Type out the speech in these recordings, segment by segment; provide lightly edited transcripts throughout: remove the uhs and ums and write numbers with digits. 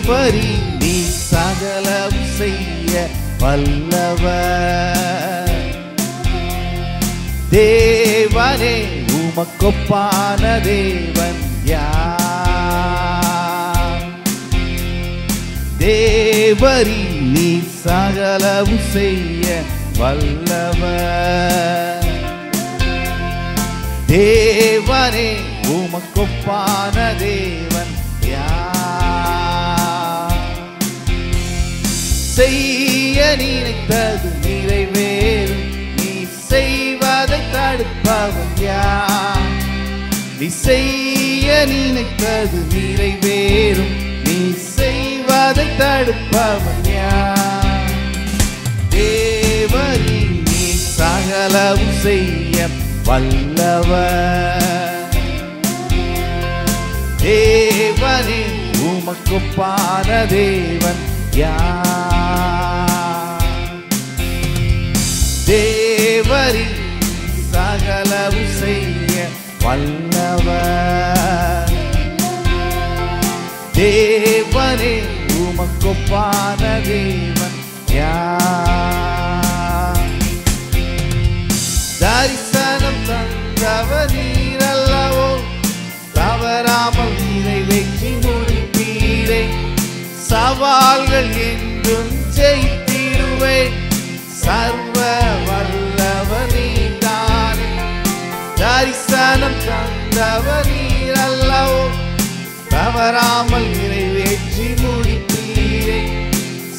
தேவரி நீ சகலம் செய்ய வல்லவர். தேவனே உமக்கொப்பான தேவன் யார்? தேவரி நீ சகலம் செய்ய வல்லவர். தேவனே உமக்கொப்பான தேவன் யார்? செய்ய நினைத்தது நிறைவேறும், நீ செய்வதை தடுப்பவன் யார்? நீ செய்ய நினைத்தது நிறைவேறும், நீ செய்வதை தடுப்பவன் யார்? தேவரி நீ சகலம் செய்ய வல்லவர். தேவனே உமக்கொப்பான தேவன் யார்? தேவரி சகலம் செய்ய வல்லவர். தேவனே உமக்கொப்பான தேவன் யார்? தரிசனம் தந்தவர் நீரல்லவோ, தவறாமல் நிறைவேற்றி முடிப்பீரே. சவால்கள் என்றும் ஜெயித்திடுவே, சர்வ வல்லவர் நீதானே. தரிசனம் தந்தவர் நீரல்லவோ, தவறாமல் நிறைவேற்றி முடிப்பீரே.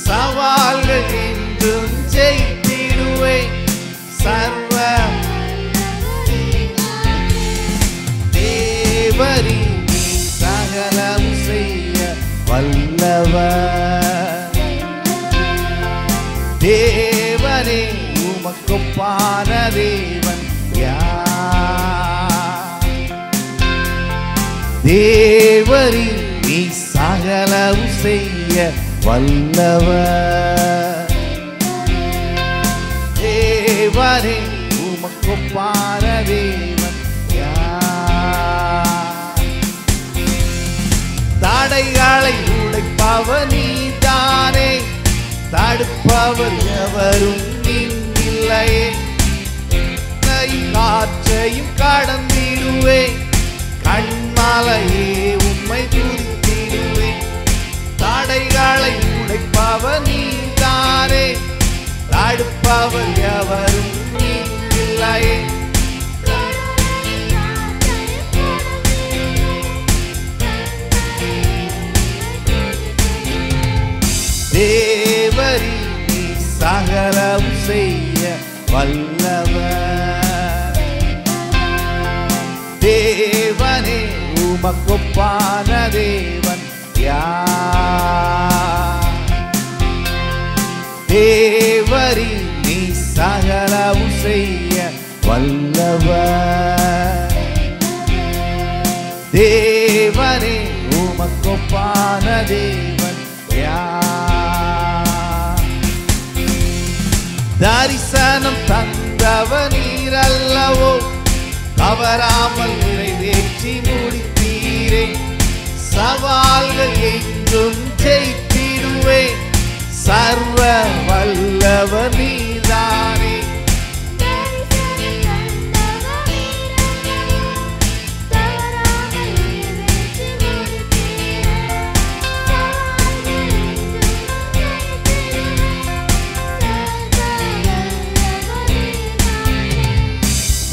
சவால்கள் என்றும் ஜெயித்திடுவே, சர்வ தேவரி நீ சகலம் செய்ய வல்லவர். தேவனே உமக்கொப்பான தேவன் யார்? தேவரி நீ சகலம் செய்ய வல்லவர். தேவனே உமக்கொப்பான தேவன் யார்? தடைகளை உடைப்பவர் நீதானே, தடுப்பவர் எவரும் இல்லையே. காற்றையும் கடந்திடுவே, கண்மலையே உம்மை துதித்திடுவே. தடைகளை உடைப்பவர் நீதானே, தடுப்பவர் எவரும் இல்லையே. தேவரி நீ சகலம் செய்ய வல்லவர். தேவனே உமக்கொப்பான தேவன் யார்? தேவரி நீ சகலம் செய்ய வல்லவர். தேவனே உமக்கொப்பான தேவன் யார்? தரிசனம் தந்தவர் நீரல்லவோ, தவறாமல் நிறைவேற்றி முடிப்பீரே. சவால்கள் என்றும் ஜெயித்திடுவே, சர்வ வல்லவர் நீதானே.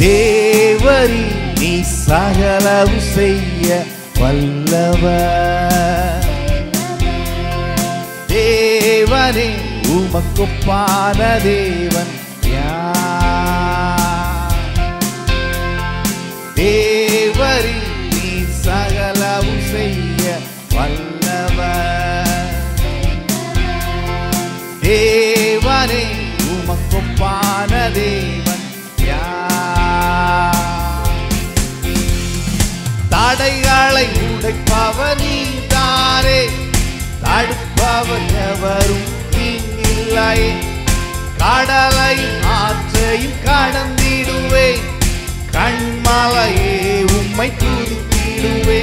தேவரி நீ சகலம் செய்ய வல்லவர். தேவனே உமக்கொப்பான தேவன் யார்? தேவரி நீ சகலம் செய்ய வல்லவர். தேவனே உமக்கொப்பான தேவன் யார்? தடைகளை உடைப்பவர் நீதானே, தடுப்பவர் எவரும் இல்லை. கடலை ஆற்றையும் கடந்திடுவே, கண்மலையே உம்மை துதித்திடுவே.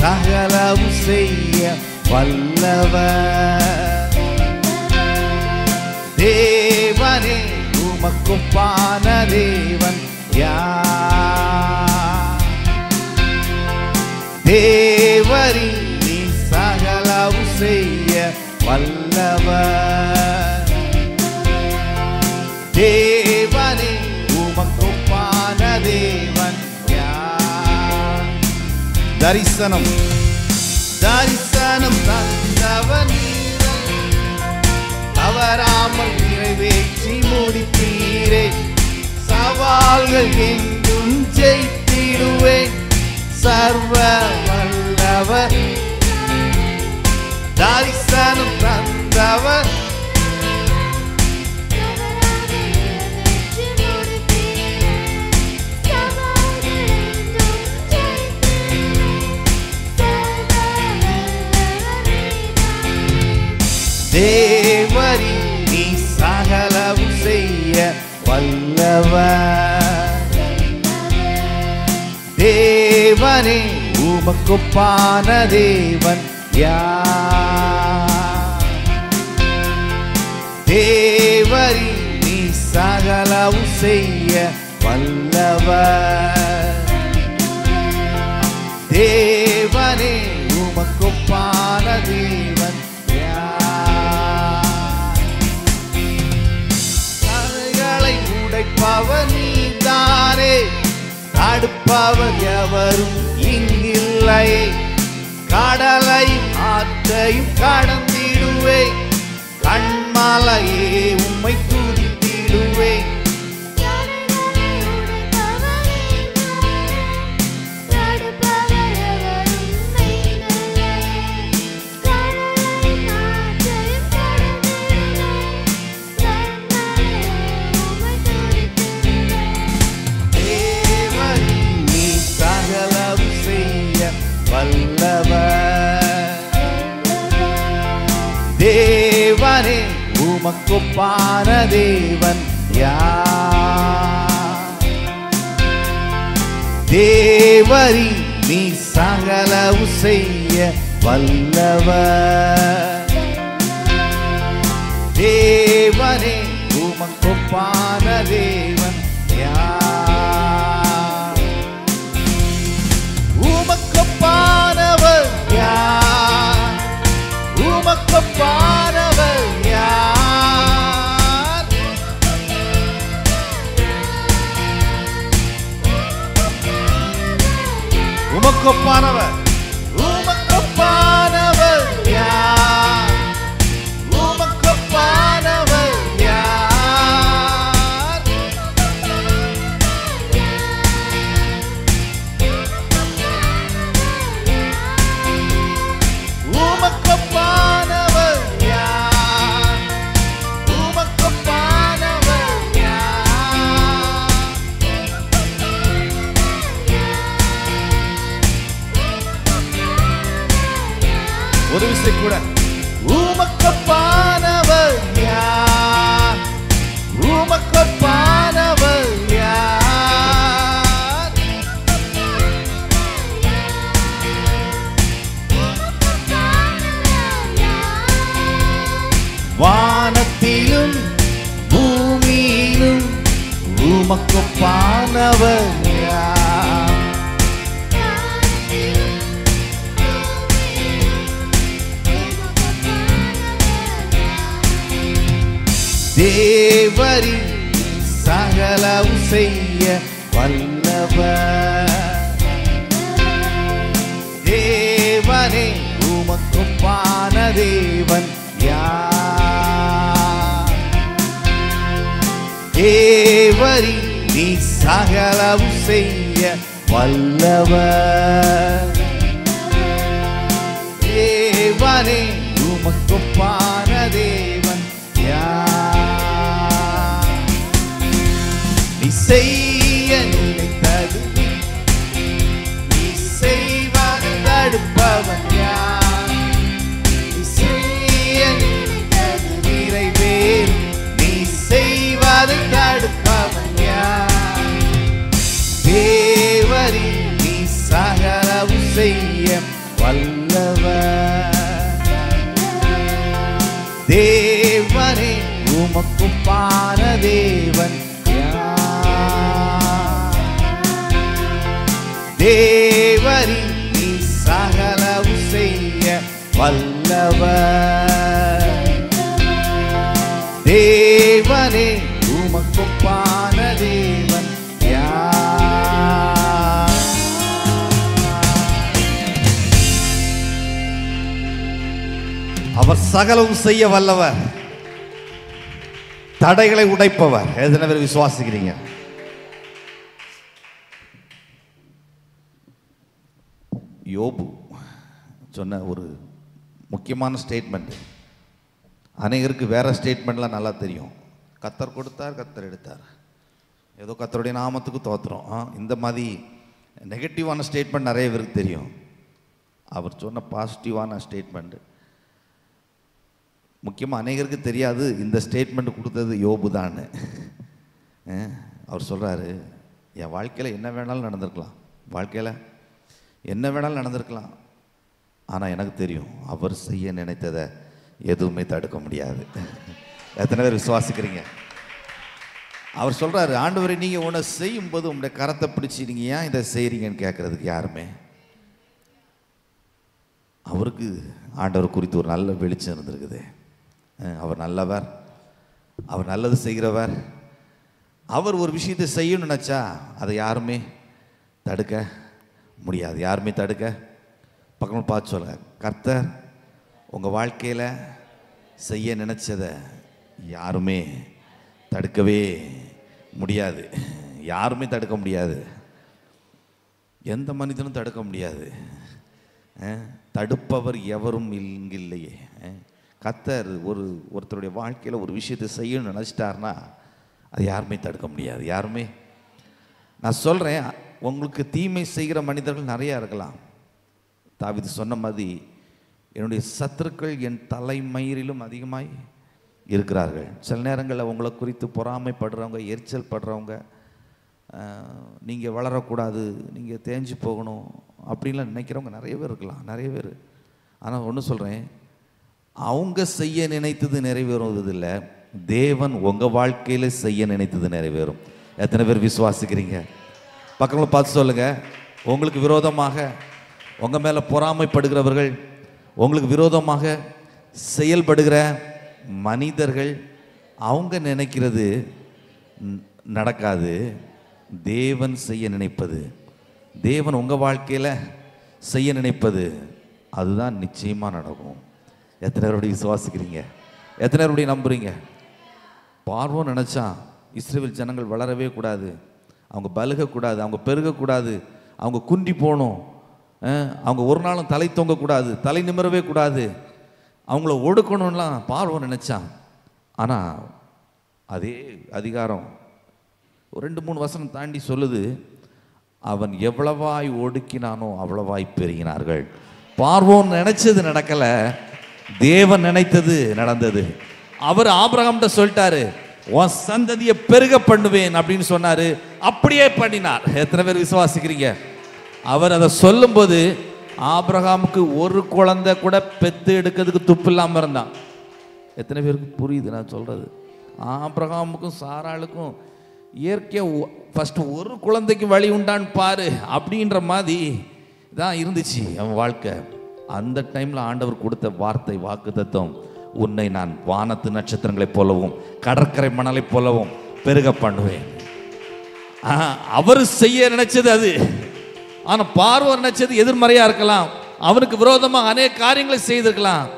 சகலவும் செய்ய வல்லவர். தேவனே உமக்கொப்பான தேவன் யார்? தேவரீ நீ சகலவும் செய்ய வல்லவர். தேவனே உமக்கொப்பான தேவன் யார்? தரிசனம் தரிசனம் தந்தவன் தவறாமல் நிறைவேற்றி முடிப்பீரே. சவால்கள் எங்கும் ஜெயித்திடுவேன். சர்வ வல்லவர் தரிசனம் தந்தவர். தேவரீ நீ சகலவும் செய்ய வல்லவர். தேவனே உமக்கொப்பான தேவன் யார்? தேவரீ நீ சகலவும் செய்ய வல்லவர். தேவனே உமக்கொப்பான தேவன் உடைப்பவர் நீதானே. தடுப்பவர் எவரும் இங்கில்லையே. கடலையும் ஆற்றையும் கடந்திடுவே. கண்மலையே உம்மை துதித்திடுவே. தேவனே உமக்கொப்பான தேவன் யார்? தேவரீ நீ சகலவும் செய்ய வல்லவர். தேவனே உமக்கொப்பான தேவன் யார்? உமக்கொப்பானவர் யார்? உமக்கொப்பானவர் யார்? உமக்கொப்பானவர் உமக்கொப்பானவர் யார்? உமக்கொப்பானவர் யார்? உமக்கொப்பானவர் யார்? உமக்கொப்பானவர் யார்? ஒரு விசை கூட உமக்கொப்பானவர் யார்? உமக்கொப்பானவர் யார்? வானத்திலும் பூமியிலும் உமக்கொப்பானவர் யார்? தேவரீ சகலவும் செய்ய வல்லவர். தேவனே உமக்கொப்பான தேவன் யார்? தேவரீ நீ சகலவும் செய்ய வல்லவர். தேவனே உமக்கொப்பான தேவன் யார்? நீ செய்ய நினைத்தது நீ செய்வாது தடுப்பவன் யார்? நீ செய்ய நினைத்தது நிறைவேறும். நீ செய்வாது தடுப்பவன் யார்? தேவரீ நீ சகலவும் செய்ய தேவனே உமக்குப்பான தேவன் தேவரி நீ சகலவு செய்ய வல்லவர். தேவனே உமக்குப்பான தேவன் அவர் சகலவும் செய்ய வல்லவர், தடைகளை உடைப்பவர். எத்தனை பேர் விசுவாசிக்கிறீங்க? யோபு சொன்ன ஒரு முக்கியமான ஸ்டேட்மெண்ட். அநேகருக்கு வேற ஸ்டேட்மெண்ட்லாம் நல்லா தெரியும். கர்த்தர் கொடுத்தார், கர்த்தர் எடுத்தார், ஏதோ கர்த்தருடைய நாமத்துக்கு தோத்துறோம். இந்த மாதிரி நெகட்டிவான ஸ்டேட்மெண்ட் நிறைய பேருக்கு தெரியும். அவர் சொன்ன பாசிட்டிவான ஸ்டேட்மெண்ட் முக்கியமாக அநேகருக்கு தெரியாது. இந்த ஸ்டேட்மெண்ட் கொடுத்தது யோபு தான். அவர் சொல்கிறாரு, என் வாழ்க்கையில் என்ன வேணாலும் நடந்திருக்கலாம், வாழ்க்கையில் என்ன வேணாலும் நடந்திருக்கலாம், ஆனால் எனக்கு தெரியும் அவர் செய்ய நினைத்ததை எதுவுமே தடுக்க முடியாது. எத்தனை பேர் விசுவாசிக்கிறீங்க? அவர் சொல்கிறாரு, ஆண்டவரே நீங்கள் உன்னை செய்யும்போது உங்களுடைய கரத்தை பிடிச்சி நீங்கள் ஏன் இதை செய்கிறீங்கன்னு கேட்குறதுக்கு யாருமே. அவருக்கு ஆண்டவர் குறித்து ஒரு நல்ல வெளிச்சம் இருந்திருக்குது. அவர் நல்லவர், அவர் நல்லது செய்கிறவர். அவர் ஒரு விஷயத்தை செய்யணும்னு நினச்சா அதை யாருமே தடுக்க முடியாது, யாருமே தடுக்க. பக்கமாக பார்த்து சொல்ல, கர்த்தர் உங்கள் வாழ்க்கையில் செய்ய நினச்சதை யாருமே தடுக்கவே முடியாது, யாருமே தடுக்க முடியாது, எந்த மனிதனும் தடுக்க முடியாது. தடுப்பவர் எவரும் இங்கில்லையே. கர்த்தர் ஒருத்தருடைய வாழ்க்கையில் ஒரு விஷயத்தை செய்யணும்னு நினச்சிட்டாருன்னா அது யாருமே தடுக்க முடியாது, யாருமே. நான் சொல்கிறேன், உங்களுக்கு தீமை செய்கிற மனிதர்கள் நிறையா இருக்கலாம். தாவீது சொன்ன மாதிரி என்னுடைய சத்துருக்கள் என் தலைமயிரிலும் அதிகமாய் இருக்கிறார்கள். சில நேரங்களில் உங்களை குறித்து பொறாமைப்படுறவங்க, எரிச்சல் படுறவங்க, நீங்கள் வளரக்கூடாது, நீங்கள் தேஞ்சு போகணும் அப்படின்லாம் நினைக்கிறவங்க நிறைய பேர் இருக்கலாம், நிறைய பேர். ஆனால் ஒன்று சொல்கிறேன், அவங்க செய்ய நினைத்தது நிறைவேறுவதில்லை, தேவன் உங்கள் வாழ்க்கையில் செய்ய நினைத்தது நிறைவேறும். எத்தனை பேர் விசுவாசிக்கிறீங்க? பக்கத்தில் பார்த்து சொல்லுங்கள், உங்களுக்கு விரோதமாக உங்கள் மேலே பொறாமைப்படுகிறவர்கள், உங்களுக்கு விரோதமாக செயல்படுகிற மனிதர்கள், அவங்க நினைக்கிறது நடக்காது, தேவன் செய்ய நினைப்பது, தேவன் உங்கள் வாழ்க்கையில் செய்ய நினைப்பது அதுதான் நிச்சயமாக நடக்கும். எத்தனை பேருடைய விசுவாசிக்கிறீங்க? எத்தனை பேருடைய நம்புறீங்க? பார்வோன் நினச்சான் இஸ்ரவேல் ஜனங்கள் வளரவே கூடாது, அவங்க பலுகக்கூடாது, அவங்க பெருகக்கூடாது, அவங்க குன்றி போகணும், அவங்க ஒரு நாளும் தலை தொங்கக்கூடாது, தலை நிமிரவே கூடாது, அவங்கள ஒடுக்கணும்லாம் பார்வோன் நினச்சான். ஆனால் அதே அதிகாரம் 2-3 வசனம் தாண்டி சொல்லுது, அவன் எவ்வளவாய் ஒடுக்கினானோ அவ்வளவாய் பெருகினார்கள். பார்வோன் நினைச்சது நடக்கலை, தேவன் நினைத்தது நடந்தது. அவர் ஆபிரகாம்கிட்ட சொல்லிட்டாரு, உன் சந்ததியை பெருக பண்ணுவேன் அப்படின்னு சொன்னாரு, அப்படியே பண்ணினார். எத்தனை பேர் விசுவாசிக்கிறீங்க? அவர் அதை சொல்லும்போது ஆபிரகாமுக்கு ஒரு குழந்தை கூட பெத்து எடுக்கிறதுக்கு துப்பு இல்லாமல் இருந்தான். எத்தனை பேருக்கு புரியுது நான் சொல்றது? ஆபிரகாமுக்கும் சாராளுக்கும் இயற்கையாக ஃபஸ்ட்டு ஒரு குழந்தைக்கு வழி உண்டான்னு பாரு அப்படின்ற மாதிரி தான் இருந்துச்சு அவன் வாழ்க்கை. அந்த டைமில் ஆண்டவர் கொடுத்த வார்த்தை, வாக்கு தத்துவம், உன்னை நான் வானத்து நட்சத்திரங்களைப் போலவும் கடற்கரை மணலைப் போலவும் பெருக பண்ணுவேன். அவர் செய்ய நினைச்சது அது. ஆனால் பார்வோன் நினைச்சது எதிர்மறையாக இருக்கலாம், அவனுக்கு விரோதமாக அநேக காரியங்களை செய்திருக்கலாம்.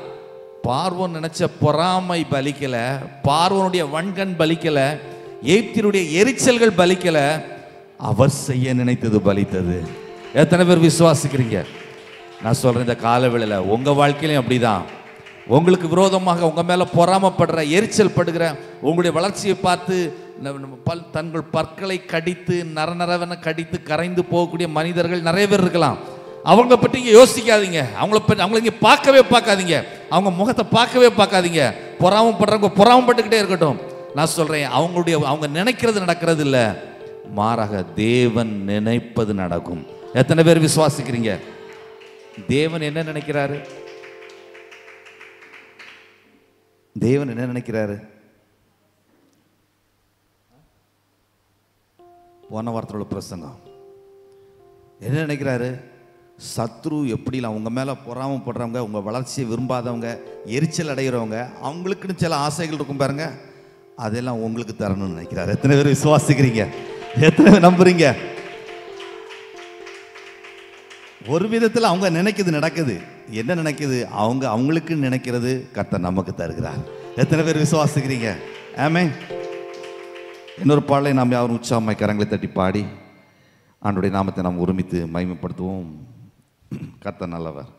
பார்வோன் நினைச்ச பொறாமை பலிக்கல, பார்வோனுடைய வன்கண் பலிக்கல, எகிப்தியருடைய எரிச்சல்கள் பலிக்கல, அவர் செய்ய நினைத்தது பலித்தது. எத்தனை பேர் விசுவாசிக்கிறீங்க? நான் சொல்றேன், இந்த காலவேளையில் உங்க வாழ்க்கையிலும் அப்படிதான். உங்களுக்கு விரோதமாக உங்க மேல பொறாமப்படுற, எரிச்சல் படுகிற, உங்களுடைய வளர்ச்சியை பார்த்து தங்கள் பற்களை கடித்து நரநரவென கடித்து கரைந்து போகக்கூடிய மனிதர்கள் நிறைய பேர் இருக்கலாம். அவங்கள பற்றி இங்கே யோசிக்காதீங்க, அவங்கள இங்கே பார்க்கவே பார்க்காதீங்க, அவங்க முகத்தை பார்க்கவே பார்க்காதீங்க. பொறாமப்படுறவங்க பொறாமப்பட்டுக்கிட்டே இருக்கட்டும். நான் சொல்றேன், அவங்க நினைக்கிறது நடக்கிறது இல்லை, மாறாக தேவன் நினைப்பது நடக்கும். எத்தனை பேர் விசுவாசிக்கிறீங்க? தேவன் என்ன நினைக்கிறாரு? தேவன் என்ன நினைக்கிறாரு? போன வாரத்தில் உள்ள பிரசங்கம் என்ன நினைக்கிறாரு? சத்ரு எப்படிலாம் உங்க மேல பொறாமப்படுறவங்க, உங்க வளர்ச்சியை விரும்பாதவங்க, எரிச்சல் அடைகிறவங்க, அவங்களுக்குன்னு சில ஆசைகள் இருக்கும் பாருங்க, அதெல்லாம் உங்களுக்கு தரணும்னு நினைக்கிறாரு. எத்தனை பேர் விசுவாசிக்கிறீங்க? எத்தனை பேர் நம்புறீங்க? ஒரு விதத்தில் அவங்க நினைக்கிறது நடக்குது. என்ன நினைக்குது? அவங்களுக்கு நினைக்கிறது கர்த்தர் நமக்கு தருகிறார். எத்தனை பேர் விசுவாசிக்கிறீங்க? ஆமென். இன்னொரு பாடலை நாம் யாரும் உற்சாகமாய் கரங்களை தட்டி பாடி ஆண்டவருடைய நாமத்தை நாம் ஒருமித்து மகிமைப்படுத்துவோம். கர்த்தர் நல்லவர்.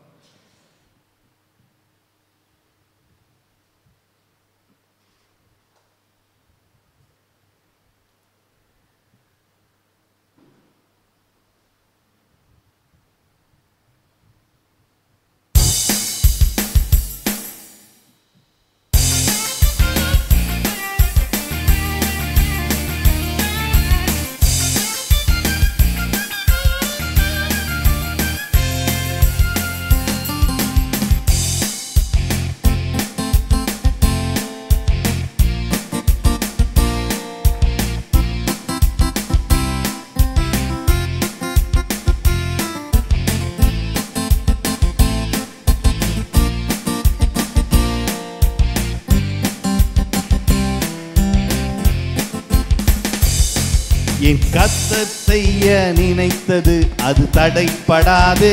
என் கர்த்தர் செய்ய நினைத்தது அது தடைப்படாது.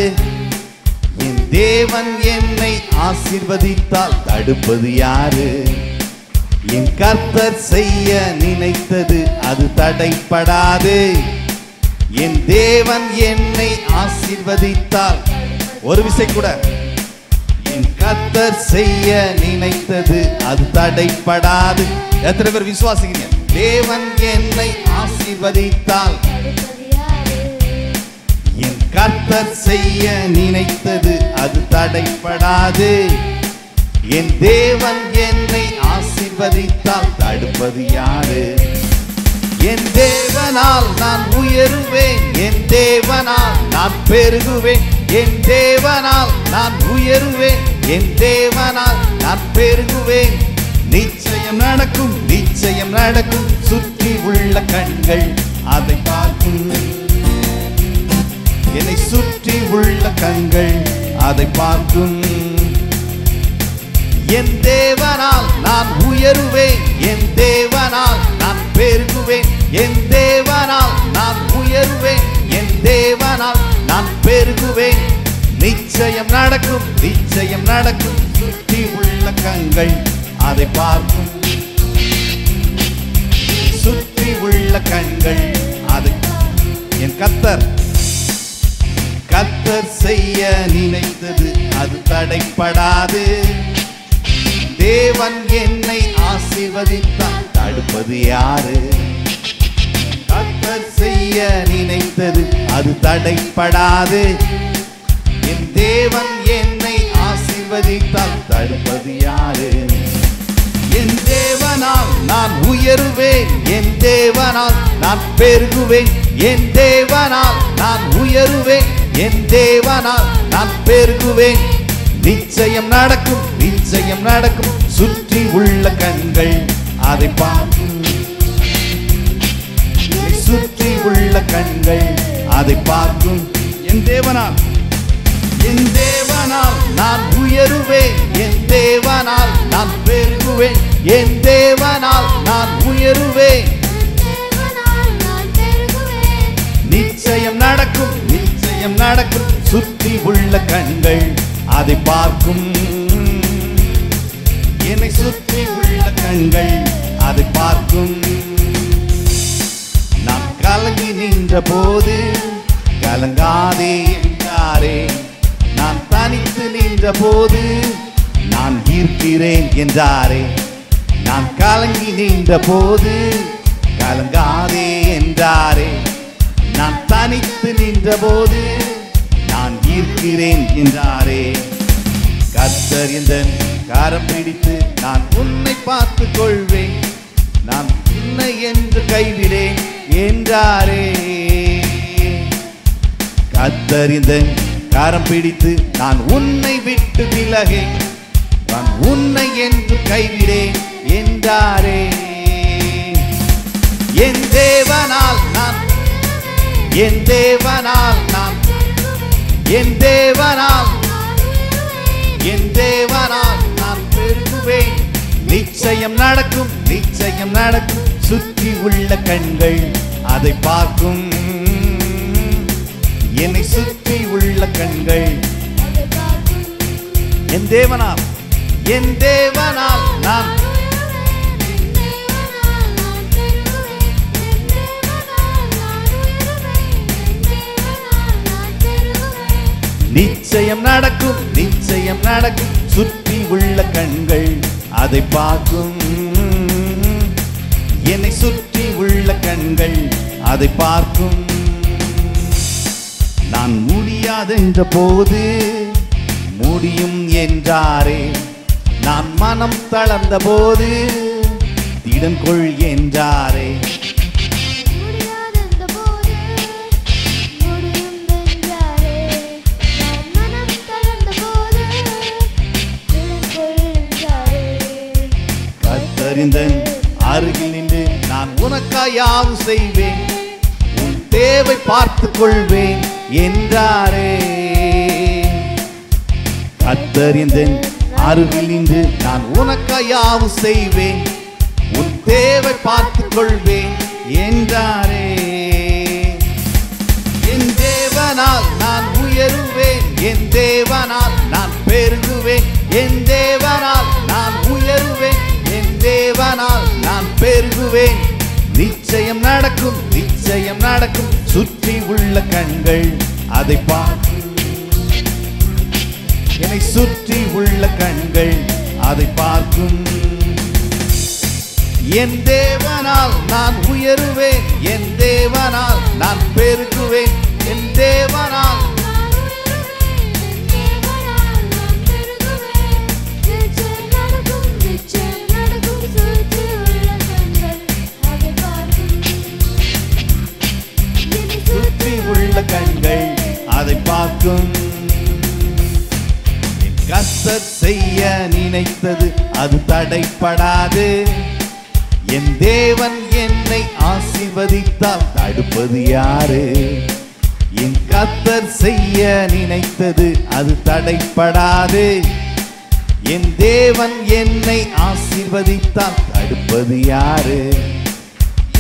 என் தேவன் என்னை ஆசீர்வதித்தால் தடுப்பது யாரு? என் கர்த்தர் செய்ய நினைத்தது அது தடைப்படாது. என் தேவன் என்னை ஆசீர்வதித்தால், ஒரு விசை கூட, என் கர்த்தர் செய்ய நினைத்தது அது தடைப்படாது. எத்தனை பேர் விசுவாசிக்கிறீங்க? தேவன் என்னை ஆசீர்வதித்தால், என் கர்த்தர் செய்ய நினைத்தது அது தடைப்படாது. என் தேவன் என்னை ஆசீர்வதித்தால் தடுப்பது யாரு? என் தேவனால் நான் உயருவேன், என் தேவனால் நான் பெருகுவேன், என் தேவனால் நான் உயருவேன், என் தேவனால் நான் பெருகுவேன். நிச்சயம் நடக்கும், நிச்சயம் நடக்கும், சுற்றி உள்ள கண்கள் அதை பார்க்கும். என்னை சுற்றி உள்ள கண்கள் அதை பார்க்கும். என் தேவனால் நான் உயருவேன், என் தேவனால் நான் பெருகுவேன், என் தேவனால் நான் உயருவேன், என் தேவனால் நான் பெருகுவேன். நிச்சயம் நடக்கும், நிச்சயம் நடக்கும், சுற்றி உள்ள கண்கள் அதை பார்க்கும். சுற்றி உள்ள கண்கள் அதை, என் கர்த்தர் செய்ய நினைத்தது அது தடைப்படாது. தேவன் என்னை ஆசீர்வதித்தால் தடுப்பது யாரு? கர்த்தர் செய்ய நினைத்தது அது தடைப்படாது. என் தேவன் என்னை ஆசீர்வதித்தால் தடுப்பது யாரு? என் தேவனால் நான் உயருவேன், என் தேவனால் நான் பெருகுவேன், என் தேவனால் நான் உயருவேன், என் தேவனால் நான் பெருகுவேன். நிச்சயம் நடக்கும், நிச்சயம் நடக்கும், சுற்றி உள்ள கண்கள் அதை பார்க்கும். சுற்றி உள்ள கண்கள் அதை பார்க்கும். என் தேவனால், என் தேவனால் நான் உயருவேன், என் தேவனால் நான் பெருகுவேன், என் தேவனால் நான் உயருவேன். நிச்சயம் நடக்கும், நிச்சயம் நடக்கும், சுற்றி உள்ள கண்கள் அதை பார்க்கும். என்னை சுற்றி உள்ள கண்கள் அதை பார்க்கும். நான் கலங்கி நின்ற போது கலங்காதே என்றாரே, நான் தனித்து நின்ற போது நான் இருக்கிறேன் என்றாரே. நான் கலங்கி நின்ற போது கலங்காதே என்றாரே, நான் தனித்து நின்ற போது நான் இருக்கிறேன் என்றாரே. கர்த்தர் இந்த காரம் பிடித்து நான் உன்னை பார்த்து கொள்வேன், நான் உன்னை என்று கைவிடேன் என்றாரே. கர்த்தர் இந்த காரம் பிடித்து நான் உன்னை விட்டு விலகேன், நான் உன்னை என்று கைவிடேன் என்றாரே. என் தேவனால் நான் என் தேவனால் நான் என் தேவனால் என் தேவனால் நான் பெருகுவேன். நிச்சயம் நடக்கும், நிச்சயம் நடக்கும். சுற்றி உள்ள கண்கள் அதை பார்க்கும். என்னை சுற்றி உள்ள கண்கள் என் தேவனால் என் தேவனால் நான் நிச்சயம் நடக்கும், நிச்சயம் நடக்கும். சுற்றி உள்ள கண்கள் அதை பார்க்கும். என்னை சுற்றி உள்ள கண்கள் அதை பார்க்கும். நான் முடியாதென்ற போது முடியும் என்றாரே. நான் மனம் தளர்ந்த போது திடன் கொள் என்றாரே. கர்த்தரின் அருகில் நின்று நான் உனக்காய் யாவும் செய்வேன். உன் தேவை பார்த்துக் கொள்வேன் என்றாரே. கர்த்தரின் அருகில் நின்று நான் உனக்காய் யாவும் செய்வேன். உன் தேவை பார்த்துக் கொள்வேன் என்றாரே. என் தேவனால் நான் உயருவேன். என் தேவனால் நான் பெருகுவேன். என் தேவனால் நான் உயருவேன். என் தேவனால் நான் பெருகுவேன். நிச்சயம் நடக்கும், நிச்சயம் நடக்கும். சுற்றி உள்ள கண்கள் அதை பார்க்கும். என்னை சுற்றி உள்ள கண்கள் அதை பார்க்கும். என் தேவனால் நான் உயருவேன். என் தேவனால் நான் பெருகுவேன். என் தேவனால் சுற்றி உள்ள கண்கள் அதை பார்க்கும். கர்த்தர் செய்ய நினைத்தது அது தடைப்படாது. என் தேவன் என்னை ஆசீர்வதித்தால் தடுப்பது யாரு? என் கர்த்தர் செய்ய நினைத்தது அது தடைப்படாது. என் தேவன் என்னை ஆசீர்வதித்தால் தடுப்பது யாரு?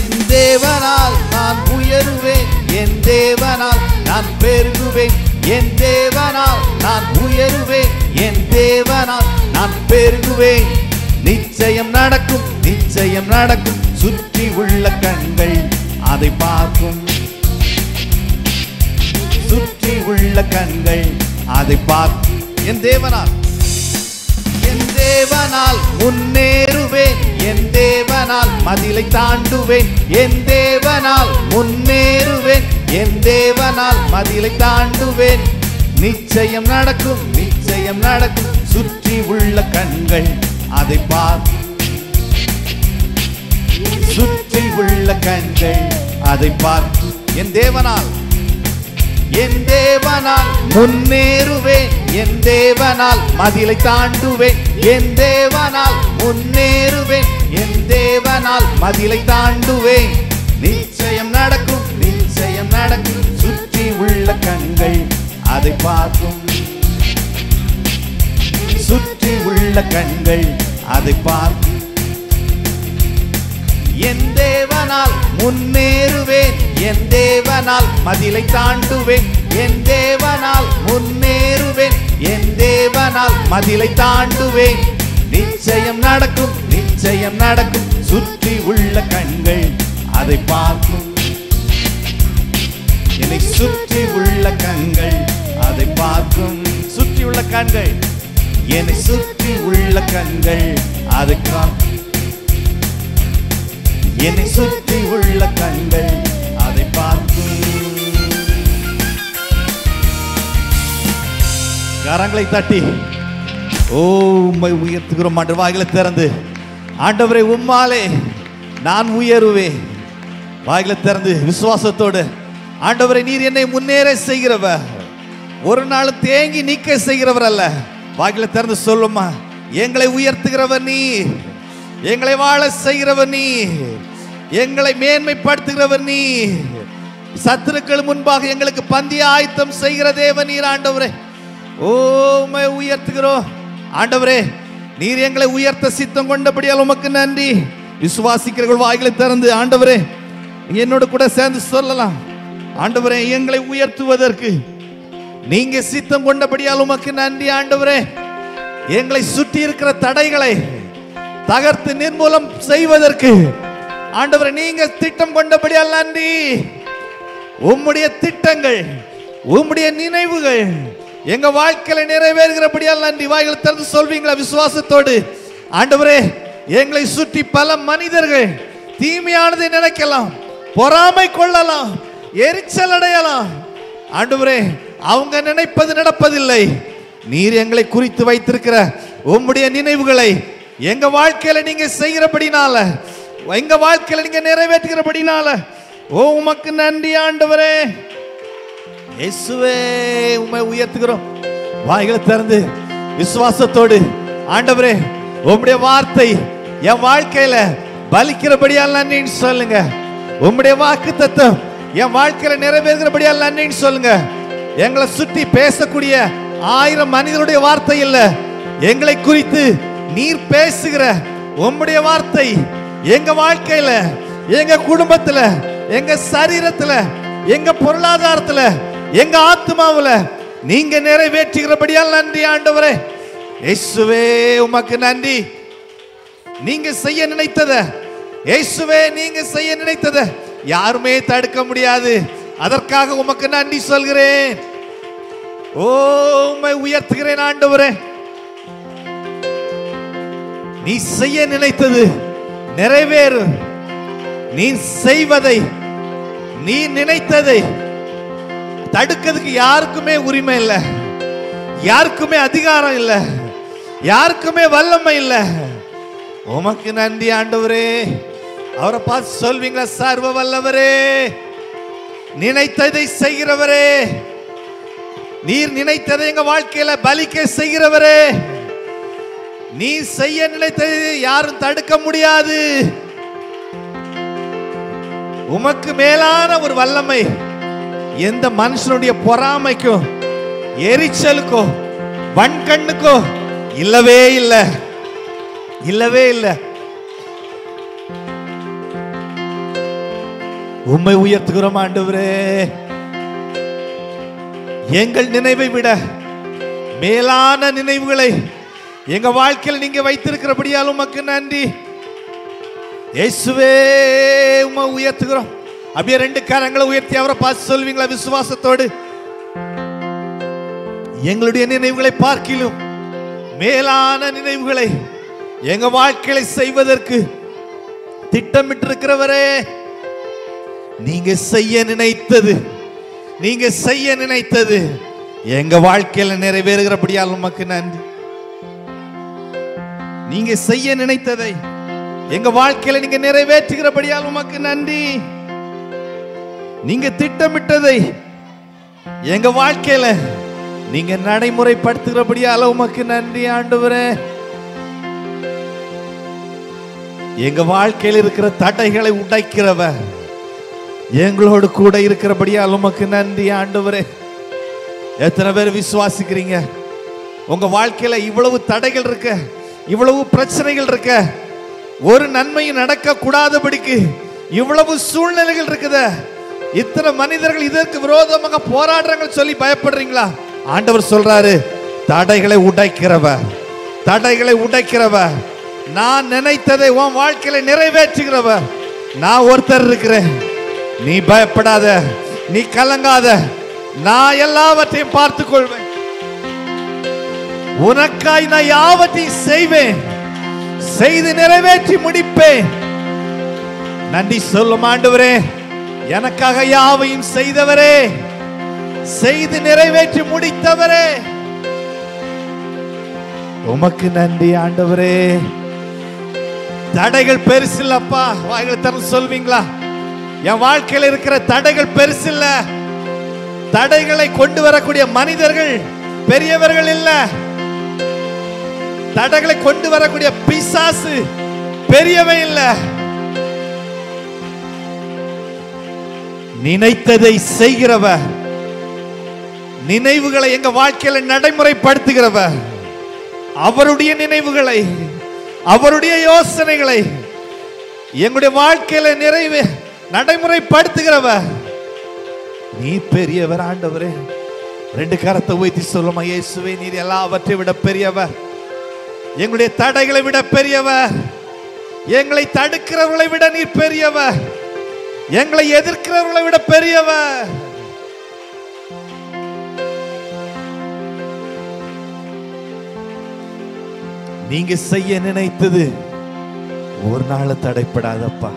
என் தேவனால் நான் உயருவேன். என் தேவனால் நான் பெருகுவேன். என் தேவனால் நான் உயருவேன். என் தேவனால் நான் பெருகுவேன். நிச்சயம் நடக்கும், நிச்சயம் நடக்கும். சுற்றி உள்ள கண்கள் அதை பார்க்கும். சுற்றி உள்ள கண்கள் அதை பார்க்கும். என் தேவனால் என் தேவனால் முன்னேறுவேன். என் தேவனால் மதிலை தாண்டுவேன். என் தேவனால் முன்னேறுவேன். என் தேவனால் மதிலை தாண்டுவேன். நிச்சயம் நடக்கும், நிச்சயம் நடக்கும். சுற்றி உள்ள கண்கள் அதை பார்க்கும். சுற்றி உள்ள கண்கள் அதை பார்க்கும். என் தேவனால் என் தேவனால் முன்னேறுவேன். என் தேவனால் மதிலை தாண்டுவேன். என் தேவனால் முன்னேறுவேன். என் தேவனால் மதிலை தாண்டுவேன். நிச்சயம் நடக்கும், நிச்சயம் நடக்கும். சுற்றி உள்ள கண்கள் அதை பார்க்கும். சுற்றி உள்ள கண்கள் அதை பார்க்கும். என் தேவனால் முன்னேறுவேன். என் தேவனால் மதிலை தாண்டுவேன். என் தேவனால் முன்னேறுவேன். என் தேவனால் மதிலை தாண்டுவேன். நிச்சயம் நடக்கும், நிச்சயம் நடக்கும். சுற்றி உள்ள கண்கள் அதை பார்க்கும். என்னை சுற்றி உள்ள கண்கள் அதை பார்க்கும். சுற்றி உள்ள கண்கள் என்னை சுற்றி உள்ள கண்கள் அதை பார்க்கும். என்னை சுற்றி உள்ள கண்கள் அதை பார்க்கும். கரங்களை தட்டி உம்மை உயர்த்துகிறோம். ஆண்டவரே, வாய்களை திறந்து ஆண்டவரே உம்மாலே நான் உயருவேன். வாய்களை திறந்து விசுவாசத்தோடு ஆண்டவரே, நீர் என்னை முன்னேற செய்கிறவர், ஒரு நாள் தேங்கி நிற்க செய்கிறவர் அல்ல. வாய்களை திறந்து சொல்லுமா, எங்களை உயர்த்துகிறவர் நீ, எங்களை வாழ செய்கிறவர் நீ, எங்களை மேன்மைப்படுத்துகிறவர் நீ, சத்துருக்கள் முன்பாக எங்களுக்கு பந்திய ஆயத்தம் செய்கிற தேவன் நீர் ஆண்டவரே. உம்மை உயர்த்துகிறோம் ஆண்டவரே. நீர் எங்களை உயர்த்த சித்தம் கொண்டபடியால் உமக்கு நன்றி. விசுவாசிக்கிறவர்கள் வாய்களை திறந்து ஆண்டவரே என்னோட கூட சேர்ந்து சொல்லலாம். ஆண்டவரே, எங்களை உயர்த்துவதற்கு நீங்க சித்தம் கொண்டபடியால் உமக்கு நன்றி ஆண்டவரே. எங்களை சுற்றி இருக்கிற தடைகளை தகர்த்து நிர்மூலம் செய்வதற்கு ஆண்டவரே நீங்க திட்டம் கொண்டபடியால் நன்றி. உம்முடைய திட்டங்கள், உம்முடைய நினைவுகள் எங்க வாழ்க்கையில நிறைவேறுகிறபடியால் நன்றி. வாய்களை திறந்து சொல்வீங்களா விசுவாசத்தோடு? ஆண்டவரே, எங்களை சுற்றி பல மனிதர்கள் தீமையானதை நினைக்கலாம், பொறாமை கொள்ளலாம், எரிச்சல் அடையலாம். ஆண்டவரே, அவங்க நினைப்பது நடப்பதில்லை. நீர் எங்களை குறித்து வைத்திருக்கிற உம்முடைய நினைவுகளை எங்க வாழ்க்கையில நீங்க செய்கிறபடினால, எங்க வாழ்க்கையில நீங்க நிறைவேற்றுகிறபடினால உமக்கு நன்றி ஆண்டவரே. இயேசுவே, உம்மை உயர்த்துகிறோம். வாய்களை திறந்து விசுவாசத்தோடு ஆண்டவரே, உம்முடைய வார்த்தை என் வாழ்க்கையில பலிக்கிறபடியால் நன்றின்னு சொல்லுங்க. உம்முடைய வாக்கு தத்துவம் என் வாழ்க்கையில நிறைவேறுகிறபடியால் நன்றின்னு சொல்லுங்க. எங்களை சுற்றி பேசக்கூடிய 1000 மனிதருடைய வார்த்தை இல்ல, எங்களை குறித்து நீர் பேசுகிற உம்முடைய வார்த்தை எங்க வாழ்க்கையில, எங்க குடும்பத்துல, எங்க சரீரத்துல, எங்க பொருளாதாரத்துல, எங்க ஆத்மாவுல நீங்க நிறைவேற்றுகிறபடியால் நன்றி ஆண்டவரே. இயேசுவே, உமக்கு நன்றி. நீங்க செய்ய நினைத்தத, இயேசுவே நீங்க செய்ய நினைத்தத யாருமே தடுக்க முடியாது. அதற்காக உமக்கு நன்றி சொல்கிறேன். உம்மை உயர்த்துகிறேன் ஆண்டவரே. நீ செய்ய நினைத்தது நிறைவேறும். நீ செய்வதை, நீ நினைத்ததை தடுக்கிறதுக்கு யாருக்குமே உரிமை இல்லை, யாருக்குமே அதிகாரம் இல்லை, யாருக்குமே வல்லமை இல்லை. உமக்கு நன்றி ஆண்டவரே. அவரை பார்த்து சொல்வீங்களா? சர்வ வல்லவரே, நினைத்ததை செய்கிறவரே, நீர் நினைத்ததை எங்க வாழ்க்கையில பலிக்க செய்கிறவரே, நீ செய்ய நினைத்ததை யாரும் தடுக்க முடியாது. உமக்கு மேலான ஒரு வல்லமை எந்த மனுஷனுடைய பொறாமைக்கோ, எரிச்சலுக்கோ, வன்கண்ணுக்கோ இல்லவே இல்லை, இல்லவே இல்லை. உம்மை உயர்த்துகிறோம் ஆண்டவரே. எங்கள் நினைவை விட மேலான நினைவுகளை எங்க வாழ்க்கையில் நீங்க வைத்திருக்கிறபடியால் உமக்கு நன்றி. இயேசுவே, உம்மை உயர்த்துகிறோம். அப்படியே 2 கரங்களை உயர்த்தி அவரை பார்த்து சொல்வீங்களா விசுவாசத்தோடு? எங்களுடைய நினைவுகளை பார்க்கிலும் மேலான நினைவுகளை எங்க வாழ்க்கையில செய்வதற்கு திட்டமிட்டிருக்கிறவரே, நீங்க செய்ய நினைத்தது, நீங்க செய்ய நினைத்தது எங்க வாழ்க்கையில நிறைவேறுகிறபடியால் உமக்கு நன்றி. நீங்க செய்ய நினைத்ததை எங்க வாழ்க்கையில நீங்க நிறைவேற்றுகிறபடியால் உமக்கு நன்றி. நீங்க திட்டமிட்டதை எங்க வாழ்க்கையில நீங்க நடைமுறைப்படுத்துகிறபடியால் உமக்கு நன்றி ஆண்டவரே. எங்க வாழ்க்கையில் இருக்கிற தடைகளை உடைக்கிறவர் எங்களோடு கூட இருக்கிறபடியால் உமக்கு நன்றி ஆண்டவரே. எத்தனை பேர் விசுவாசிக்கிறீங்க? உங்க வாழ்க்கையில இவ்வளவு தடைகள் இருக்க, இவ்வளவு பிரச்சனைகள் இருக்க, ஒரு நன்மையும் நடக்க கூடாதபடிக்கு இவ்வளவு சூழ்நிலைகள் இருக்குது, இத்தனை மனிதர்கள் இதற்கு விரோதமாக போராடுறாங்க சொல்லி பயப்படுறீங்களா? ஆண்டவர் சொல்றாரு, தடைகளை உடைக்கிறவர், தடைகளை உடைக்கிறவர், நான் நினைத்ததை உன் வாழ்க்கையில நிறைவேற்றுகிறவர் நான் ஒருத்தர் இருக்கிறேன். நீ பயப்படாத, நீ கலங்காத, நான் எல்லாவற்றையும் பார்த்துக் கொள்வேன். உனக்காய் நான் யாவற்றையும் செய்வேன், செய்து நிறைவேற்றி முடிப்பேன். நன்றி சொல்லும் ஆண்டவரே, எனக்காக யாவையும் செய்தவரே, செய்து நிறைவேற்றி முடித்தவரே, உமக்கு நன்றி ஆண்டவரே. தடைகள் பெருசில்லப்பா. வாய்களை திறந்து சொல்வீங்களா? என் வாழ்க்கையில் இருக்கிற தடைகள் பெருசில்ல. தடைகளை கொண்டு வரக்கூடிய மனிதர்கள் பெரியவர்கள் இல்ல. தடைகளை கொண்டு வரக்கூடிய பிசாசு பெரியவன் இல்ல. நினைத்ததை செய்கிறவர், நினைவுகளை எங்க வாழ்க்கையில நடைமுறைப்படுத்துகிறவர், அவருடைய நினைவுகளை, அவருடைய யோசனைகளை எங்களுடைய வாழ்க்கையில நடைமுறைப்படுத்துகிறவர். நீ பெரியவர் ஆண்டவரே. 2 கரத்தை உயர்த்தி சொல்லுமா, இயேசுவே நீர் எல்லாவற்றை விட பெரியவர், எங்களுடைய தடைகளை விட பெரியவர், எங்களை தடுக்கிறவர்களை விட நீர் பெரியவர், எங்களை எதிர்க்கிறவர்களை விட பெரியவர். நீங்க செய்ய நினைத்தது ஒரு நாள் தடைப்படாதப்பா.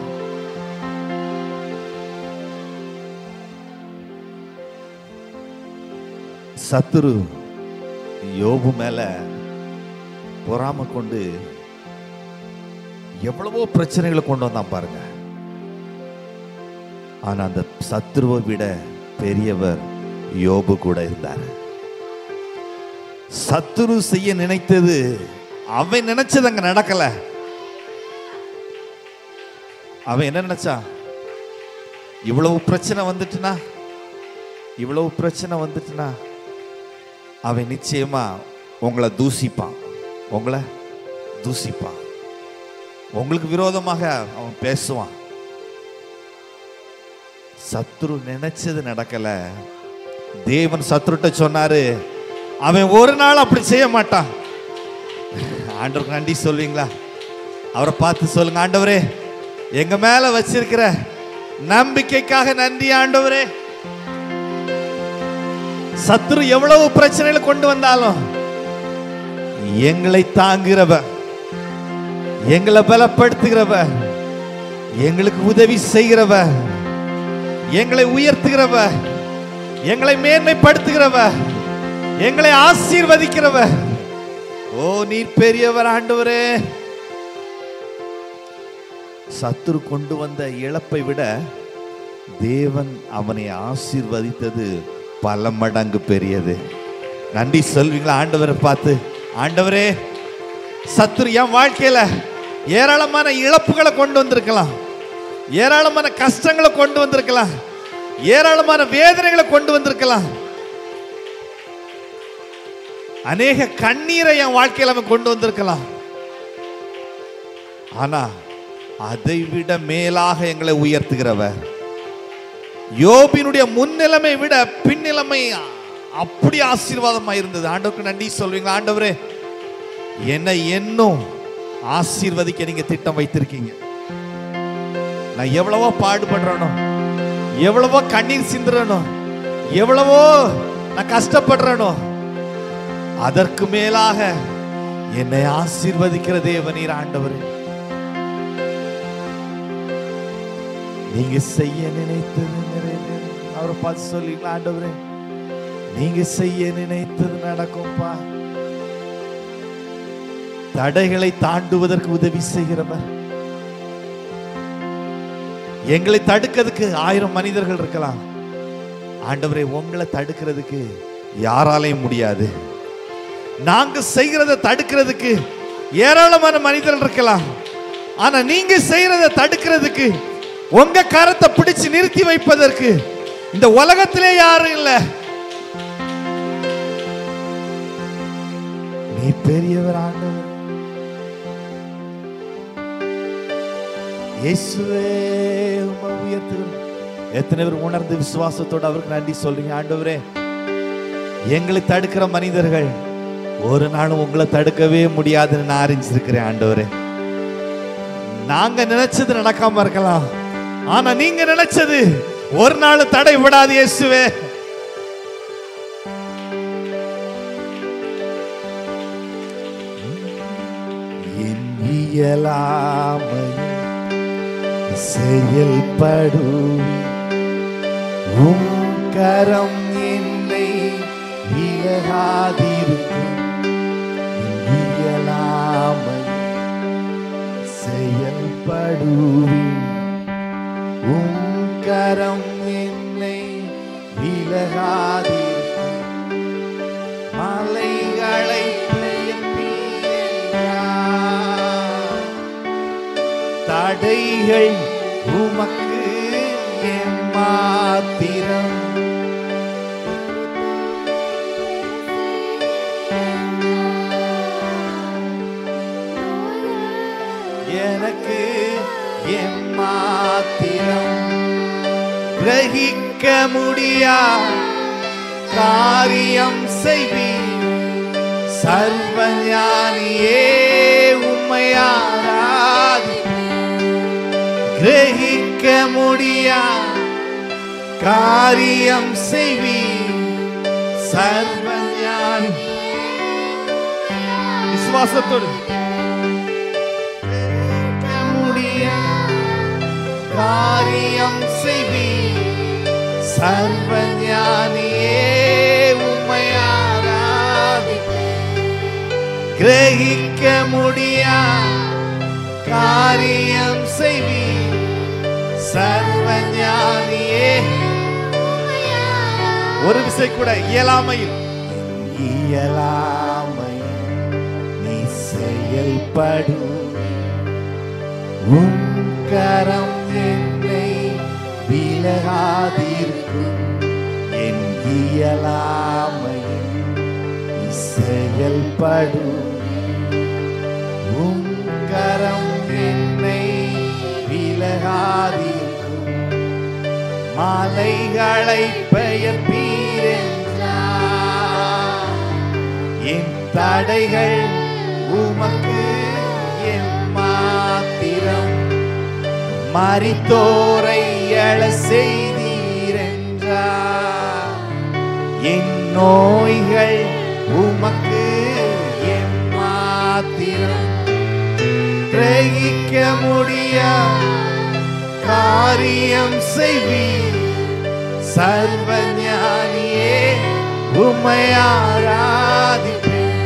சத்துரு யோபு மேல பொறாம கொண்டு எவ்வளவோ பிரச்சனைகளை கொண்டு வந்தான் பாருங்க. ஆனா அந்த சத்துருவை விட பெரியவர் யோபு கூட இருந்தார். சத்துரு செய்ய நினைத்தது அவன் நினைச்சது அங்க நடக்கல. அவன் என்ன நினைச்சா, இவ்வளவு பிரச்சனை வந்துட்டுனா அவன் நிச்சயமா உங்களை தூசிப்பான், உங்களுக்கு விரோதமாக அவன் பேசுவான். சத்துரு நினைச்சது நடக்கல. தேவன் சத்துருட்ட சொன்னாரு, அவன் ஒரு நாள் அப்படி செய்ய மாட்டான். ஆண்டவருக்கு நன்றி சொல்வீங்களா? அவரை பார்த்து சொல்லுங்க, ஆண்டவரே எங்க மேல வச்சிருக்கிற நம்பிக்கைக்காக நன்றி ஆண்டவரே. சத்துரு எவ்வளவு பிரச்சனைகளை கொண்டு வந்தாலும் எங்களை தாங்குகிறவர், எங்களை பலப்படுத்துகிறவர், எங்களுக்கு உதவி செய்கிறவர், எங்களை உயர்த்துகிறவர், எங்களை மேன்மைப்படுத்துகிறவர், எங்களை ஆசீர்வதிக்கிறவர். ஓ நீர் பெரியவர் ஆண்டவரே. சத்துரு கொண்டு வந்த இழப்பை விட தேவன் அவனை ஆசீர்வதித்தது பல மடங்கு பெரியது. நன்றி சொல்வீங்களா ஆண்டவரை பார்த்து? ஆண்டவரே, சத்துரு என் வாழ்க்கையில ஏராளமான இழப்புகளை கொண்டு வந்திருக்கலாம், ஏராளமான கஷ்டங்களை கொண்டு வந்திருக்கலாம், ஏராளமான வேதனைகளை கொண்டு வந்திருக்கலாம், அநேக கண்ணீரை என் வாழ்க்கையில் அவன் கொண்டு வந்திருக்கலாம். ஆனா அதை விட மேலாக எங்களை உயர்த்துகிறவர், யோபினுடைய முன்னிலைமை விட பின்னிலைமை அப்படி ஆசீர்வாதமா இருந்தது. ஆண்டவருக்கு நன்றி சொல்வீங்களா? ஆண்டவரே என்னை இன்னும் ஆசீர்வதிக்க நீங்க திட்டம் வைத்திருக்கீங்க. நான் எவ்வளவோ பாடுபடுறேனோ, எவ்வளவோ கண்ணீர் சிந்துறேனோ, எவ்வளவோ நான் கஷ்டப்படுறேனோ, அதற்கு மேலாக என்னை ஆசீர்வதிக்கிற தேவனீர் ஆண்டவரே. நீங்க செய்ய நினைத்தது நிறைவேறும். அவரை பார்த்து சொல்லிங்களா, ஆண்டவரே நீங்க செய்ய நினைத்தது நடக்கும்பா. தடைகளை தாண்டுவதற்கு உதவி செய்கிறவர். எங்களை தடுக்கிறதுக்கு 1000 மனிதர்கள் இருக்கலாம். ஆண்டவரே உங்களை தடுக்கிறதுக்கு யாராலையும் முடியாது. நாங்க செய்கிறத தடுக்கிறதுக்கு ஏராளமான மனிதர்கள் இருக்கலாம். ஆனா நீங்க செய்யறத தடுக்கிறதுக்கு, உங்க கரத்தை பிடிச்சு நிறுத்தி வைப்பதற்கு இந்த உலகத்திலே யாரும் இல்ல. நீ பெரியவர் ஆண்டவர். இயேசுவே உம்மை உயர்த்துகிறோம். எத்தனை பேர் உணர்ந்து விசுவாசத்தோடு அவருக்கு நன்றி சொல்றீங்க? ஆண்டவரே எங்களை தடுக்கிற மனிதர்கள் ஒரு நாளும் உங்களை தடுக்கவே முடியாதுன்னு நான் அறிஞ்சிருக்கிறேன். ஆண்டவரே நாங்க நினைச்சது நடக்காம இருக்கலாம், ஆனா நீங்க நினைச்சது ஒரு நாள் தடை விடாது. இயேசுவே என் இயலாமை செயல்படு உம் கரம் என்னை விலகாதிருக்கும். இயலாமை செயல்படுவேன் உம் கரம் என்னை விலகாதிருக்கும். மலைகளை பெயர்ப்பீர் தடைகள் உமக்கு எம்மாத்திரம். எனக்கு எம்மாத்திரம். கிரகிக்க முடியா காரியம் செய்வீர் சர்வஞானியே உம்மை ஆராதிப்பேன். கிரகிக்க முடியா காரியம் செய்வீர் சர்வஞானி. விசுவாசத்தோடு காரியம் செய்வீர் சர்வஞானியே உம்மை ஆராதிப்பேன். கிரகிக்க முடியா காரியம் செய்வீர் சர்வஞானியே. ஒரு விசை கூட இயலாமையில் நீ செயல்படும் உம் கரம் என்னை விலகாதிருக்கும். என் இயலாமையில் செயல்படும் உம் கரம் என்னை விலகாதிருக்கும். மலைகளை பெயர்ப்பீரென்றார். என் தடைகள் உமக்கு எம்மாத்திரம். மரித்தோரை எழ செய்தீரென்றார். என் நோய்கள் உமக்கு எம்மாத்திரம். கிரகிக்க முடியா காரியம் செய்வீர் சர்வஞானியே உம்மை ஆராதிப்பேன்.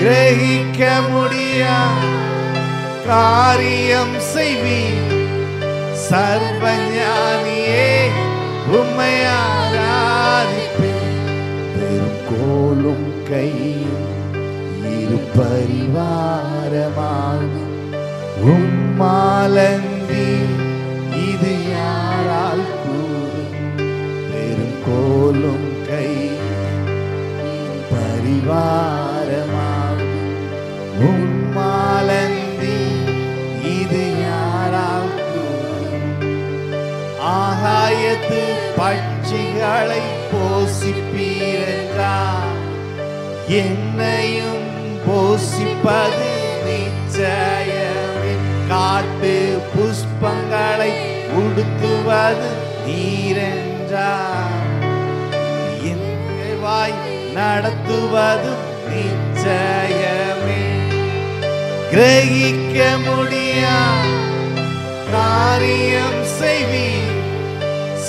கிரகிக்க முடியா காரியம் செய்வீர் சர்வஞானியே உம்மை ஆராதிப்பேன். பெரும் கோலும் கையும் இரு பரிவாரமாகும் உம்மாலன்றி இது யாரால் கூறும். பெரும் கோலும் கையும் இரு பரிவாரமாகும் உம்மாலன்றி இது யாரால் கூறும். ஆகாயத்து பட்சிகளை போஷிப்பீரென்றார். என்னையும் போஷிப்பது நிச்சயமே. காட்டு புஷ்பங்களை உடுத்துவது நீரென்றார். என்னை வாய் நடத்துவதும் நிச்சயமே. கிரகிக்க முடியா காரியம் செய்வீர்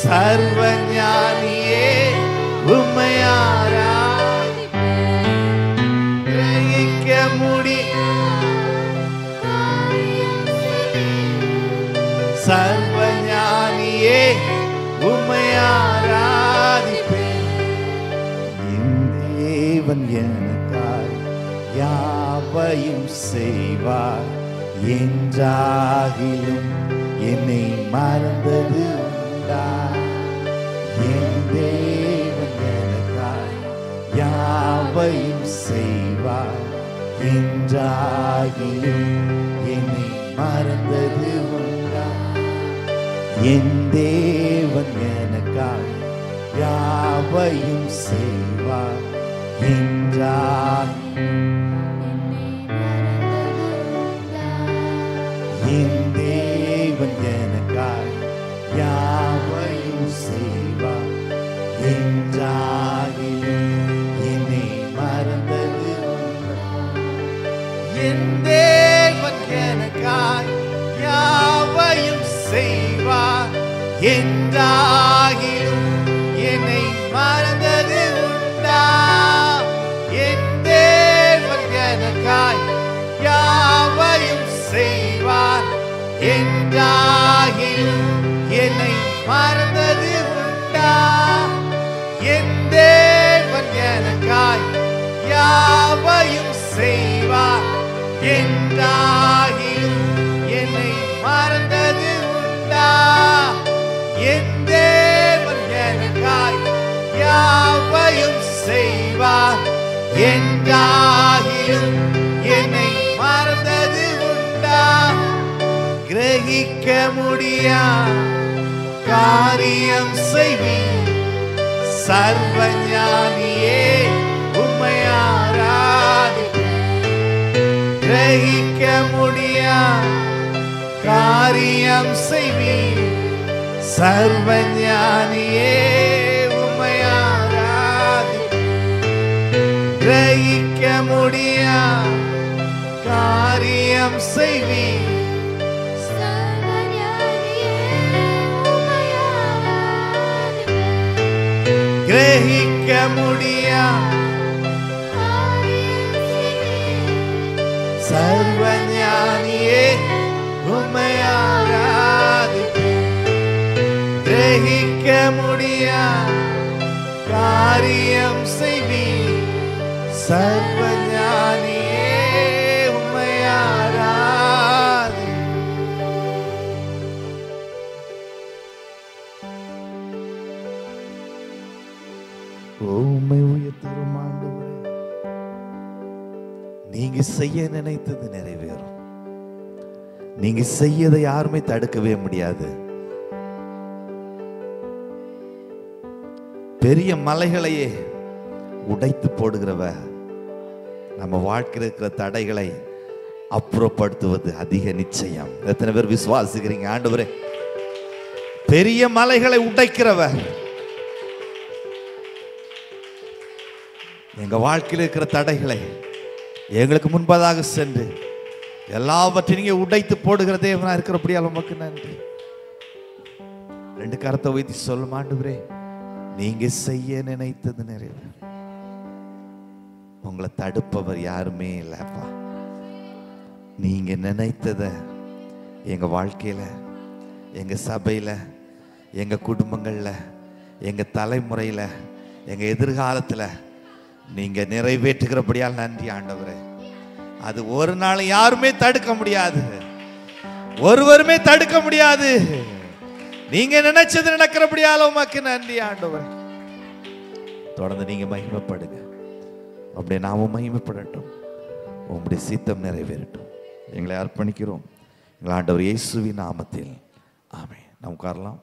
சர்வஞானியே உம்மை ஆராதிப்பேன். கிரகிக்க முடியா சர்வஞானியே உம்மை ஆராதிப்பேன். என் தேவன் எனக்காய் யாவையும் செய்வார். என்றாகிலும் என்னை மறந்தது உண்டா. என் தேவன் எனக்காய் யாவையும் செய்வார். என்றாகிலும் என்னை மறந்தது உண்டா. என் தேவன் எனக்காய் யாவையும் செய்வார். என்றாகிலும் என் தேவன் எனக்காய் யாவையும் செய்வார். என்றாகிலும் என்னை மறந்தது உண்டா. என் தேவன் எனக்காய் யாவையும் செய்வார். என்றாகிலும் என்னை மறந்தது உண்டா. என் தேவன் எனக்காய் யாவையும் செய்வார். என்றாகிலும் என்னை மறந்தது உண்டா. என் தேவன் எனக்காய் யாவையும் செய்வார். என்றாகிலும் என்னை என்றாகிலும் என்னை மறந்தது உண்டா? கிரகிக்க முடியா காரியம் செய்வீர் சர்வஞானியே, உம்மை ஆராதிப்பேன். கிரகிக்க முடியா காரியம் செய்வீர் சர்வஞானியே, உம்மை ஆராதிப்பேன். கிரகிக்க முடியா காரியம் செய்வீர் கிரகிக்க முடியா சர்வஞானியே, உம்மை ஆராதிப்பேன். கிரகிக்க முடியா காரியம் செய்வீர் சர்வஞானியே, உம்மை ஆராதிப்பேன். உம்மை உயர்த்துகிறோம் ஆண்டவரே. நீங்க செய்ய நினைத்தது நிறைவேறும். நீங்க செய்யதை யாருமே தடுக்கவே முடியாது. பெரிய மலைகளையே உடைத்து போடுகிறவ நம்ம வாழ்க்கையில் இருக்கிற தடைகளை அப்புறப்படுத்துவது அதிக நிச்சயம். எத்தனை பேர் விசுவாசிக்கிறீங்க? ஆண்டவரே, பெரிய மலைகளை உடைக்கிறவர் எங்க வாழ்க்கையில் இருக்கிற தடைகளை எங்களுக்கு முன்பதாக சென்று எல்லாவற்றையும் நீங்க உடைத்து போடுகிற தேவனா இருக்கிறபடியால் உமக்கு நன்றி. ரெண்டு கரத்தை வைத்து சொல்லும், ஆண்டவரே, நீங்க செய்ய நினைத்தது நிறைவேறும். உங்களை தடுப்பவர் யாருமே இல்லப்பா. நீங்க நினைத்தத எங்க வாழ்க்கையில, எங்க சபையில, எங்க குடும்பங்கள்ல, எங்க தலைமுறையில, எங்க எதிர்காலத்துல நீங்க நிறைவேற்றுகிறபடியால் நன்றி ஆண்டவரே. அது ஒரு நாள் யாருமே தடுக்க முடியாது, ஒருவருமே தடுக்க முடியாது. நீங்க நினைச்சது நடக்கிறபடியால் உமக்கு நன்றி ஆண்டவரே. தொடர்ந்து நீங்க மகிமைப்படுங்க, அப்படியே நாமும் மகிமைப்படட்டும், உங்களுடைய சித்தம் நிறைவேறட்டும். எங்களை அர்ப்பணிக்கிறோம் எங்கள் ஆண்டவர் இயேசுவின் நாமத்தில். ஆமென். நாம் உட்காரலாம்.